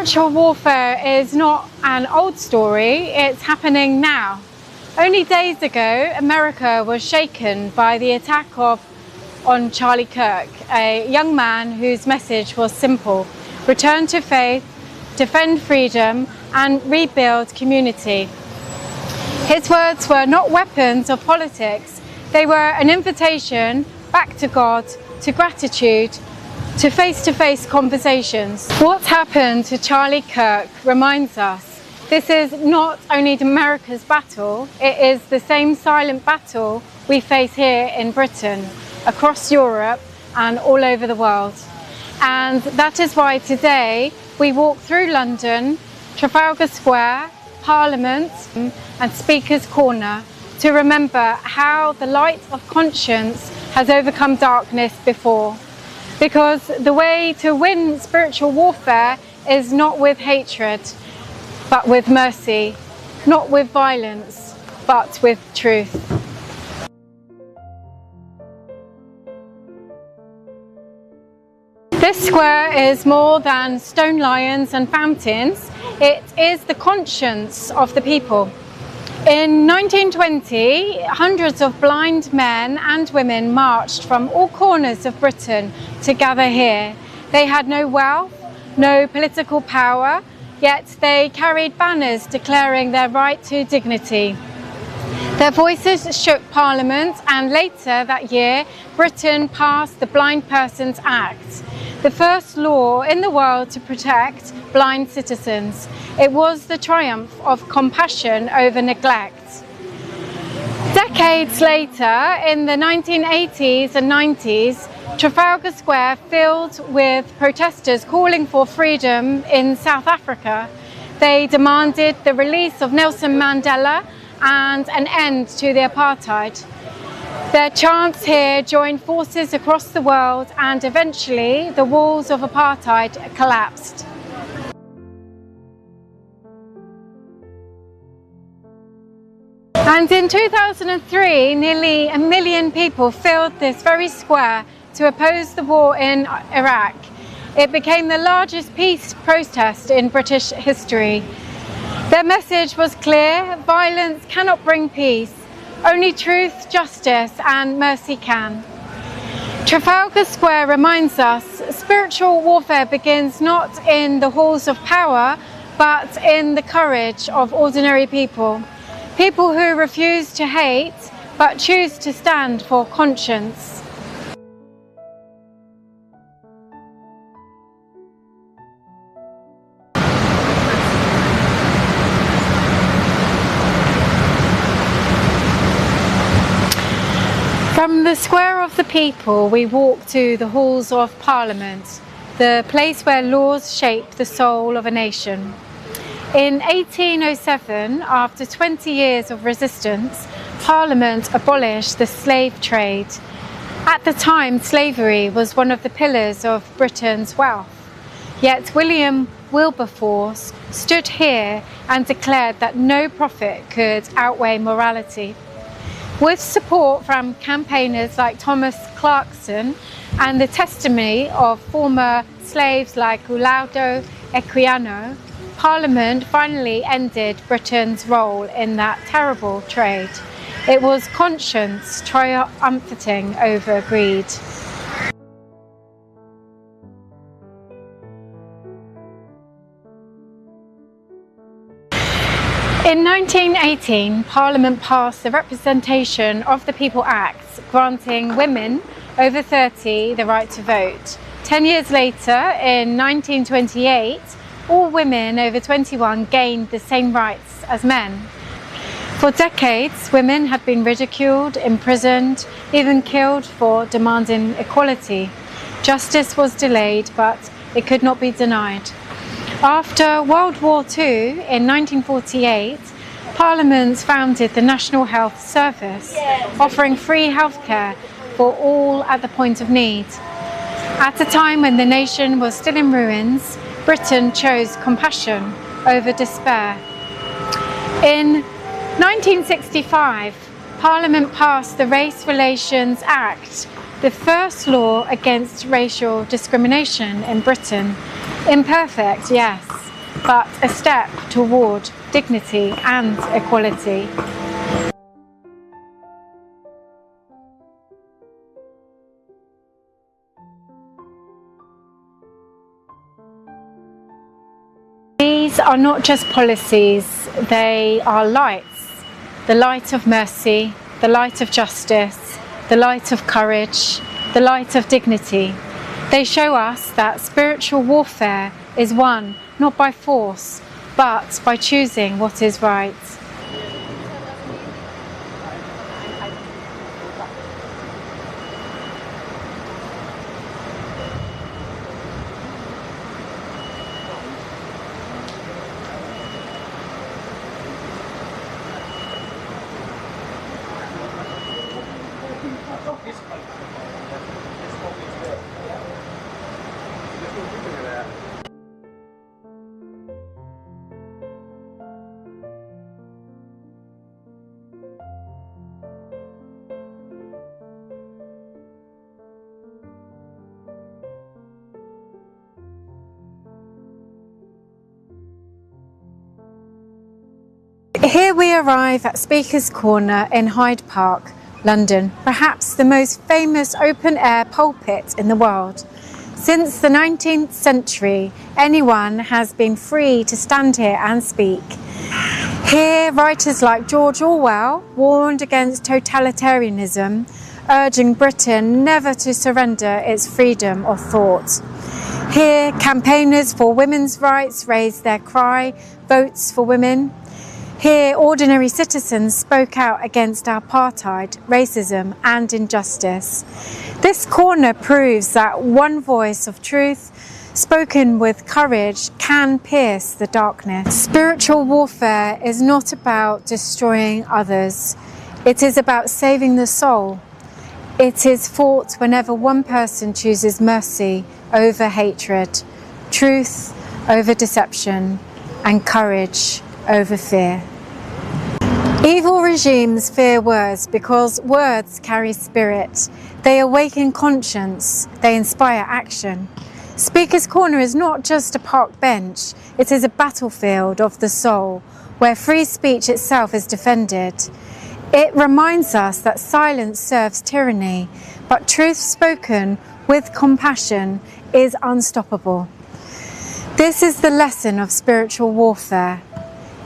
Spiritual warfare is not an old story, it's happening now. Only days ago, America was shaken by the attack on Charlie Kirk, a young man whose message was simple: return to faith, defend freedom, and rebuild community. His words were not weapons of politics, they were an invitation back to God, to gratitude, to face-to-face conversations. What's happened to Charlie Kirk reminds us this is not only America's battle, it is the same silent battle we face here in Britain, across Europe and all over the world. And that is why today we walk through London, Trafalgar Square, Parliament and Speaker's Corner to remember how the light of conscience has overcome darkness before. Because the way to win spiritual warfare is not with hatred, but with mercy, not with violence, but with truth. This square is more than stone lions and fountains. It is the conscience of the people. In 1920, hundreds of blind men and women marched from all corners of Britain to gather here. They had no wealth, no political power, yet they carried banners declaring their right to dignity. Their voices shook Parliament, and later that year, Britain passed the Blind Persons Act, the first law in the world to protect blind citizens. It was the triumph of compassion over neglect. Decades later, in the 1980s and 90s, Trafalgar Square filled with protesters calling for freedom in South Africa. They demanded the release of Nelson Mandela and an end to the apartheid. Their chants here joined forces across the world, and eventually the walls of apartheid collapsed. And in 2003, nearly 1 million people filled this very square to oppose the war in Iraq. It became the largest peace protest in British history. Their message was clear: violence cannot bring peace. Only truth, justice, and mercy can. Trafalgar Square reminds us spiritual warfare begins not in the halls of power, but in the courage of ordinary people. People who refuse to hate, but choose to stand for conscience. From the Square of the People, we walk to the halls of Parliament, the place where laws shape the soul of a nation. In 1807, after 20 years of resistance, Parliament abolished the slave trade. At the time, slavery was one of the pillars of Britain's wealth. Yet William Wilberforce stood here and declared that no profit could outweigh morality. With support from campaigners like Thomas Clarkson and the testimony of former slaves like Ulaudo Equiano, Parliament finally ended Britain's role in that terrible trade. It was conscience triumphing over greed. In 1918, Parliament passed the Representation of the People Act, granting women over 30 the right to vote. 10 years later, in 1928, all women over 21 gained the same rights as men. For decades, women had been ridiculed, imprisoned, even killed for demanding equality. Justice was delayed, but it could not be denied. After World War II, in 1948, Parliament founded the National Health Service, offering free healthcare for all at the point of need. At a time when the nation was still in ruins, Britain chose compassion over despair. In 1965, Parliament passed the Race Relations Act, the first law against racial discrimination in Britain. Imperfect, yes, but a step toward dignity and equality. These are not just policies, they are lights. The light of mercy, the light of justice, the light of courage, the light of dignity. They show us that spiritual warfare is won not by force, but by choosing what is right. Here we arrive at Speaker's Corner in Hyde Park, London, perhaps the most famous open-air pulpit in the world. Since the 19th century, anyone has been free to stand here and speak. Here, writers like George Orwell warned against totalitarianism, urging Britain never to surrender its freedom of thought. Here, campaigners for women's rights raised their cry, "Votes for Women." Here, ordinary citizens spoke out against apartheid, racism and injustice. This corner proves that one voice of truth, spoken with courage, can pierce the darkness. Spiritual warfare is not about destroying others. It is about saving the soul. It is fought whenever one person chooses mercy over hatred, truth over deception, and courage over fear. Evil regimes fear words because words carry spirit. They awaken conscience. They inspire action. Speaker's Corner is not just a park bench. It is a battlefield of the soul where free speech itself is defended. It reminds us that silence serves tyranny, but truth spoken with compassion is unstoppable. This is the lesson of spiritual warfare.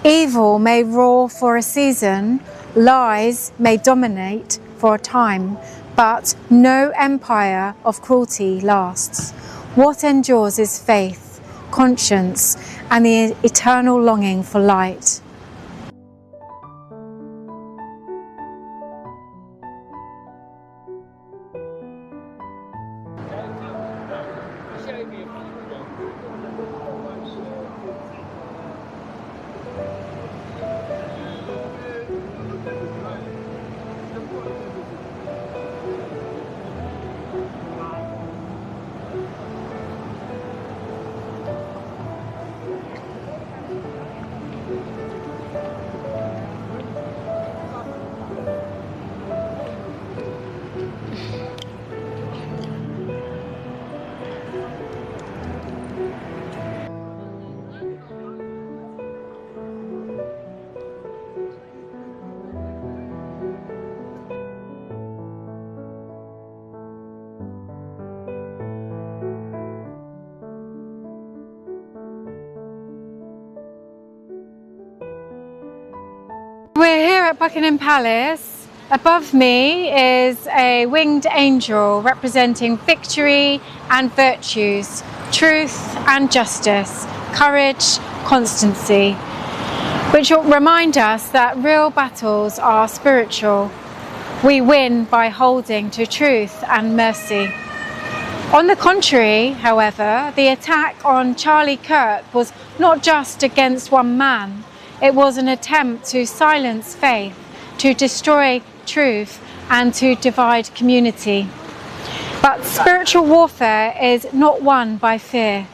Evil may roar for a season, lies may dominate for a time, but no empire of cruelty lasts. What endures is faith, conscience, and the eternal longing for light. We're here at Buckingham Palace. Above me is a winged angel representing victory and virtues, truth and justice, courage, constancy, which will remind us that real battles are spiritual. We win by holding to truth and mercy. On the contrary, however, the attack on Charlie Kirk was not just against one man. It was an attempt to silence faith, to destroy truth, and to divide community. But spiritual warfare is not won by fear.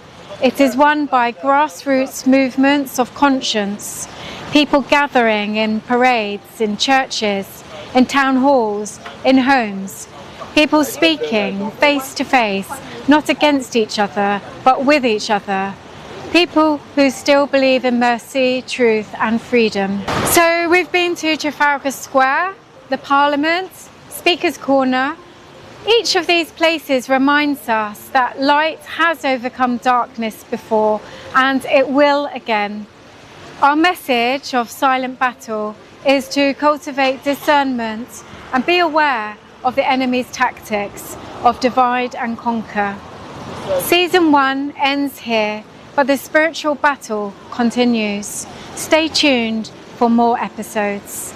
It is won by grassroots movements of conscience, people gathering in parades, in churches, in town halls, in homes, people speaking face to face, not against each other, but with each other. People who still believe in mercy, truth and freedom. So we've been to Trafalgar Square, the Parliament, Speaker's Corner. Each of these places reminds us that light has overcome darkness before, and it will again. Our message of silent battle is to cultivate discernment and be aware of the enemy's tactics of divide and conquer. Season 1 ends here, but the spiritual battle continues. Stay tuned for more episodes.